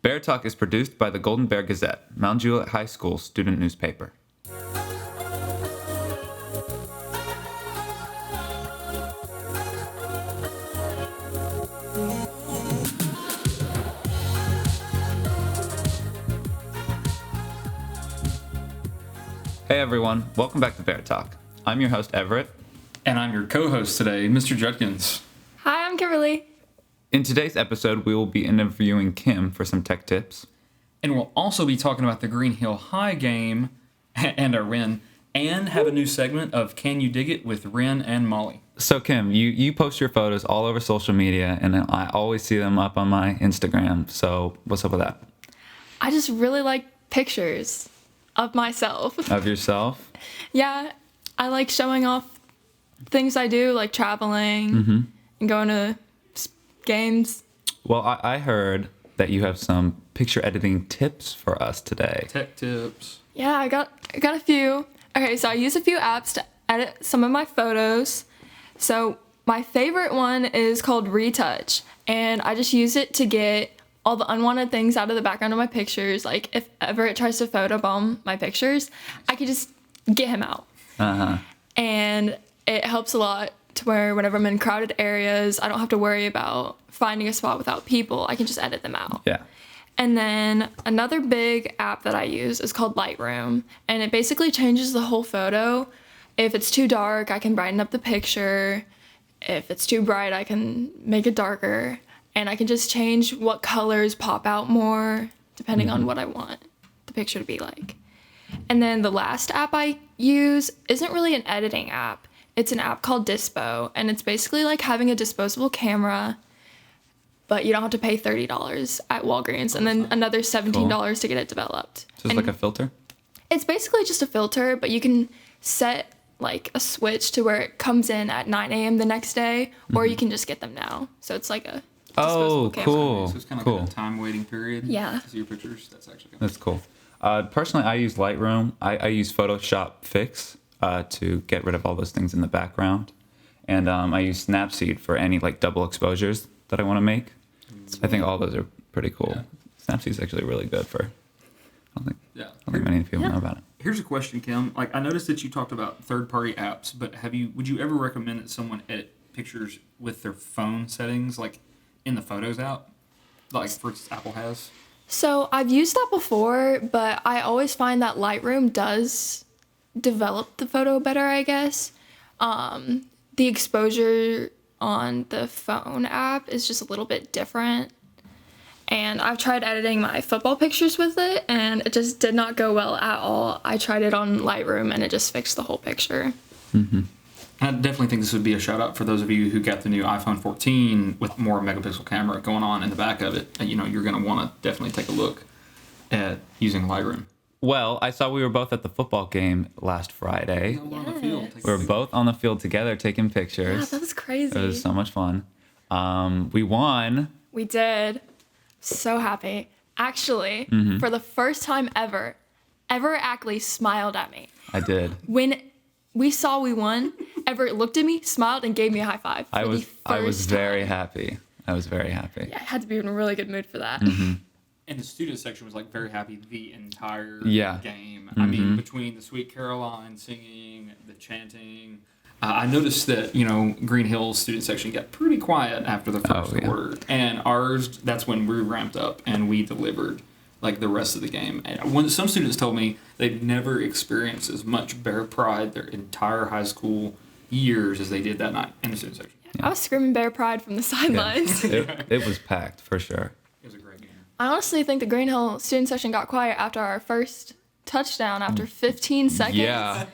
Bear Talk is produced by the Golden Bear Gazette, Mount Juliet High School student newspaper. Hey everyone, welcome back to Bear Talk. I'm your host Everett. And I'm your co-host today, Mr. Judkins. Hi, I'm Kimberly. In today's episode, we will be interviewing Kim for some tech tips. And we'll also be talking about the Green Hill High game and our win, and have a new segment of Can You Dig It with Ren and Molly. So Kim, you post your photos all over social media, and I always see them up on my Instagram. So what's up with that? I just really like pictures of myself. Of yourself? Yeah, I like showing off things I do, like traveling and going to games. Well, I heard that you have some picture editing tips for us today. Tech tips. Yeah, I got a few. Okay, so I use a few apps to edit some of my photos. So my favorite one is called Retouch, and I just use it to get all the unwanted things out of the background of my pictures. Like if Everett tries to photobomb my pictures, I could just get him out. And it helps a lot to where whenever I'm in crowded areas, I don't have to worry about finding a spot without people. I can just edit them out. Yeah. And then another big app that I use is called Lightroom, and it basically changes the whole photo. If it's too dark, I can brighten up the picture. If it's too bright, I can make it darker. And I can just change what colors pop out more depending on what I want the picture to be like. And then the last app I use isn't really an editing app. It's an app called Dispo, and it's basically like having a disposable camera, but you don't have to pay $30 at Walgreens and then another $17 to get it developed. So it's like a filter? It's basically just a filter, but you can set like a switch to where it comes in at 9 a.m. the next day, or you can just get them now. So it's like a disposable camera. Cool. So it's kind of cool. like a time waiting period. Yeah. To see your pictures. That's actually good. That's cool. Personally, I use Lightroom. I use Photoshop Fix to get rid of all those things in the background. And I use Snapseed for any like double exposures that I want to make. I think all those are pretty cool. Yeah. Snapseed's actually really good for. I don't think Yeah. many people know about it. Here's a question, Kim. Like, I noticed that you talked about third-party apps, but would you ever recommend that someone edit pictures with their phone settings, like in the Photos app, like for instance Apple has? So I've used that before, but I always find that Lightroom does develop the photo better, I guess. The exposure on the phone app is just a little bit different. And I've tried editing my football pictures with it, and it just did not go well at all. I tried it on Lightroom, and it just fixed the whole picture. I definitely think this would be a shout out for those of you who got the new iPhone 14 with more megapixel camera going on in the back of it. You know, you're going to want to definitely take a look at using Lightroom. Well, I saw we were both at the football game last Friday. On the field. We were both on the field together taking pictures. Yeah, that was crazy. It was so much fun. We won. We did. So happy. Actually, for the first time ever, Everett Ackley smiled at me. I did. When we saw we won, Everett looked at me, smiled, and gave me a high five. I was very happy. I was very happy. Yeah, I had to be in a really good mood for that. And the student section was like very happy the entire game. I mean, between the Sweet Caroline singing, the chanting. I noticed that, Green Hill's student section got pretty quiet after the first quarter. And ours, that's when we ramped up and we delivered like the rest of the game. And when some students told me they'd never experienced as much Bear pride their entire high school years as they did that night in the student section. Yeah. I was screaming Bear pride from the sidelines. It was packed for sure. It was a great game. I honestly think the Green Hill student section got quiet after our first touchdown after 15 seconds. Yeah.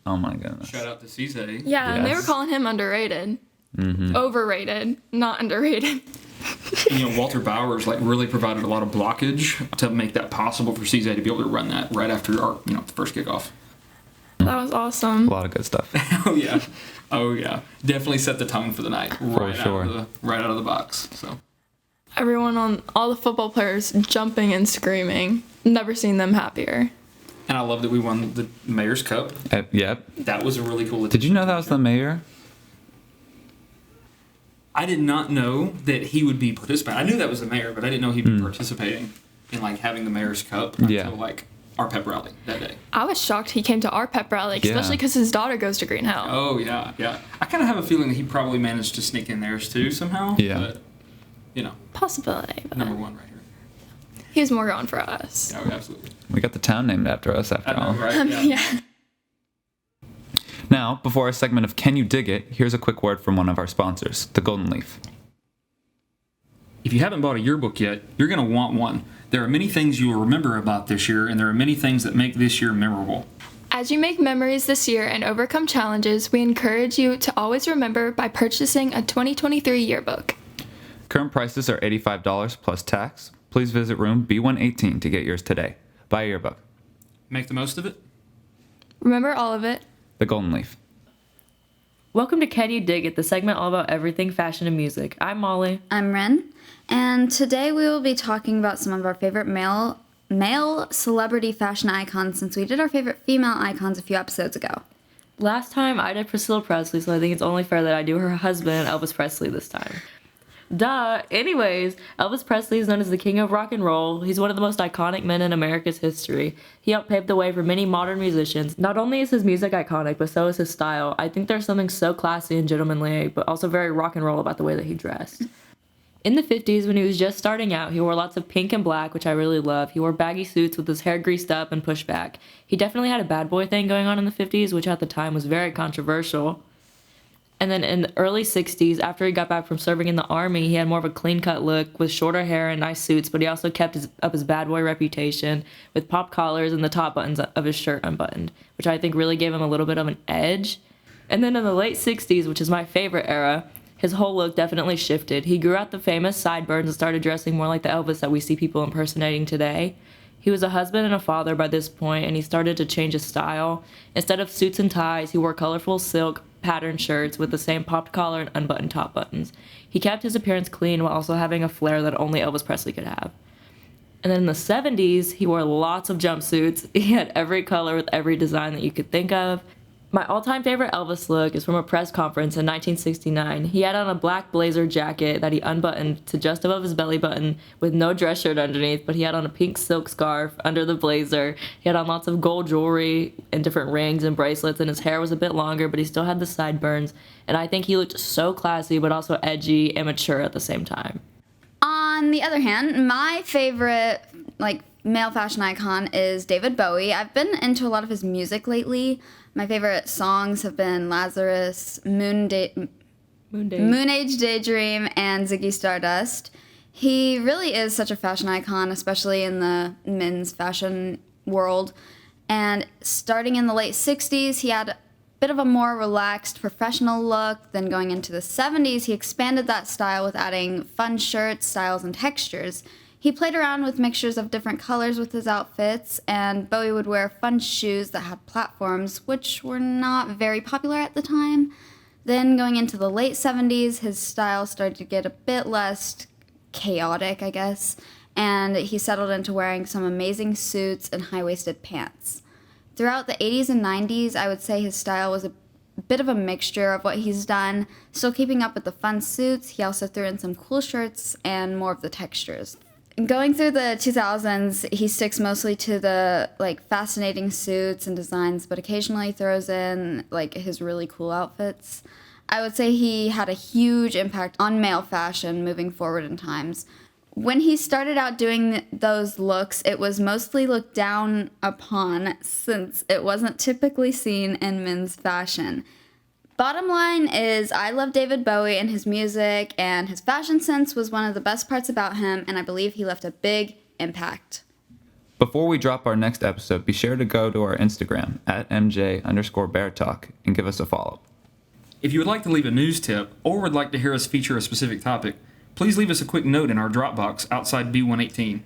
Oh my goodness. Shout out to CZ. Yeah, and they were calling him underrated. Overrated, not underrated. Walter Bowers really provided a lot of blockage to make that possible for CZ to be able to run that right after our the first kickoff. That was awesome. A lot of good stuff. Oh yeah. Definitely set the tone for the night. Right out of the box. So everyone all the football players jumping and screaming. Never seen them happier. And I love that we won the Mayor's Cup. Yep. That was a really cool. Did you know that was the mayor? I did not know that he would be participating. I knew that was the mayor, but I didn't know he'd be participating in like having the mayor's cup until like our pep rally that day. I was shocked he came to our pep rally, especially because his daughter goes to Green Hill. Oh, yeah. I kind of have a feeling that he probably managed to sneak in theirs too somehow. Yeah. But, possibility. But number one right here. he was more going for us. Yeah, absolutely. We got the town named after us, after all. Right? Yeah. Now, before our segment of Can You Dig It, here's a quick word from one of our sponsors, the Golden Leaf. If you haven't bought a yearbook yet, you're going to want one. There are many things you will remember about this year, and there are many things that make this year memorable. As you make memories this year and overcome challenges, we encourage you to always remember by purchasing a 2023 yearbook. Current prices are $85 plus tax. Please visit room B118 to get yours today. Buy a yearbook. Make the most of it. Remember all of it. The Golden Leaf. Welcome to Can You Dig It, the segment all about everything fashion and music. I'm Molly. I'm Ren, and today we will be talking about some of our favorite male celebrity fashion icons since we did our favorite female icons a few episodes ago. Last time I did Priscilla Presley, so I think it's only fair that I do her husband, Elvis Presley, this time. Duh. Anyways, Elvis Presley is known as the king of rock and roll. He's one of the most iconic men in America's history. He helped pave the way for many modern musicians. Not only is his music iconic, but so is his style. I think there's something so classy and gentlemanly, but also very rock and roll about the way that he dressed. In the 50s, when he was just starting out, he wore lots of pink and black, which I really love. He wore baggy suits with his hair greased up and pushed back. He definitely had a bad boy thing going on in the 50s, which at the time was very controversial. And then in the early 60s, after he got back from serving in the army, he had more of a clean-cut look with shorter hair and nice suits, but he also kept up his bad boy reputation with pop collars and the top buttons of his shirt unbuttoned, which I think really gave him a little bit of an edge. And then in the late 60s, which is my favorite era, his whole look definitely shifted. He grew out the famous sideburns and started dressing more like the Elvis that we see people impersonating today. He was a husband and a father by this point, and he started to change his style. Instead of suits and ties, he wore colorful silk patterned shirts with the same popped collar and unbuttoned top buttons. He kept his appearance clean while also having a flair that only Elvis Presley could have. And then in the 70s, he wore lots of jumpsuits. He had every color with every design that you could think of. My all-time favorite Elvis look is from a press conference in 1969. He had on a black blazer jacket that he unbuttoned to just above his belly button with no dress shirt underneath, but he had on a pink silk scarf under the blazer. He had on lots of gold jewelry and different rings and bracelets, and his hair was a bit longer, but he still had the sideburns. And I think he looked so classy, but also edgy and mature at the same time. On the other hand, my favorite, male fashion icon is David Bowie. I've been into a lot of his music lately. My favorite songs have been Lazarus, Moon Age Daydream, and Ziggy Stardust. He really is such a fashion icon, especially in the men's fashion world. And starting in the late 60s, he had a bit of a more relaxed professional look. Then going into the 70s, he expanded that style with adding fun shirts, styles, and textures. He played around with mixtures of different colors with his outfits, and Bowie would wear fun shoes that had platforms, which were not very popular at the time. Then going into the late 70s, his style started to get a bit less chaotic, I guess, and he settled into wearing some amazing suits and high-waisted pants. Throughout the 80s and 90s, I would say his style was a bit of a mixture of what he's done. Still keeping up with the fun suits, he also threw in some cool shirts and more of the textures. Going through the 2000s, he sticks mostly to the fascinating suits and designs, but occasionally throws in his really cool outfits. I would say he had a huge impact on male fashion moving forward in times. When he started out doing those looks, it was mostly looked down upon since it wasn't typically seen in men's fashion. Bottom line is, I love David Bowie and his music, and his fashion sense was one of the best parts about him, and I believe he left a big impact. Before we drop our next episode, be sure to go to our Instagram, @MJ_BearTalk, and give us a follow. If you would like to leave a news tip, or would like to hear us feature a specific topic, please leave us a quick note in our Dropbox outside B118.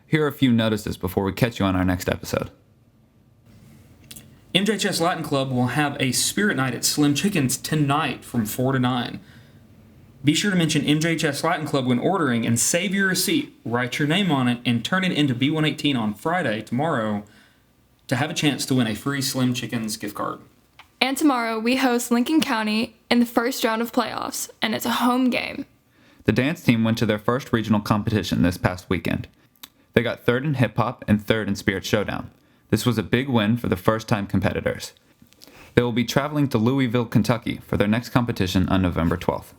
Here are a few notices before we catch you on our next episode. MJHS Latin Club will have a spirit night at Slim Chickens tonight from 4 to 9. Be sure to mention MJHS Latin Club when ordering and save your receipt, write your name on it, and turn it into B118 on Friday, tomorrow, to have a chance to win a free Slim Chickens gift card. And tomorrow we host Lincoln County in the first round of playoffs, and it's a home game. The dance team went to their first regional competition this past weekend. They got 3rd in hip hop and 3rd in Spirit Showdown. This was a big win for the first-time competitors. They will be traveling to Louisville, Kentucky for their next competition on November 12th.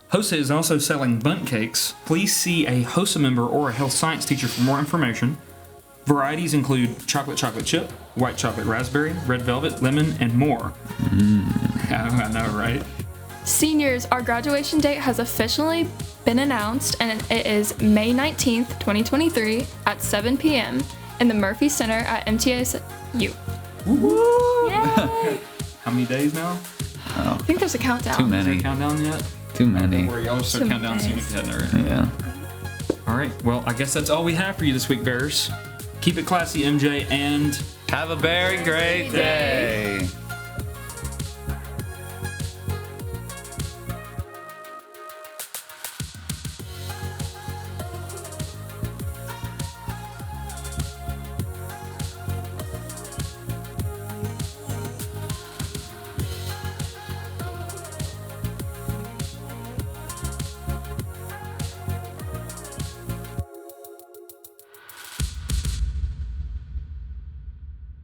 HOSA is also selling bundt cakes. Please see a HOSA member or a health science teacher for more information. Varieties include chocolate chip, white chocolate raspberry, red velvet, lemon, and more. I know, right? Seniors, our graduation date has officially been announced, and it is May 19th, 2023 at 7 p.m. in the Murphy Center at MTSU. Woo! Yay! How many days now? I think there's a countdown. Too Is there many. a countdown yet? Too many. Where y'all start Too countdown many. soon if you hadn't already. Yeah. All right. Well, I guess that's all we have for you this week, Bears. Keep it classy, MJ, and Have a very great day.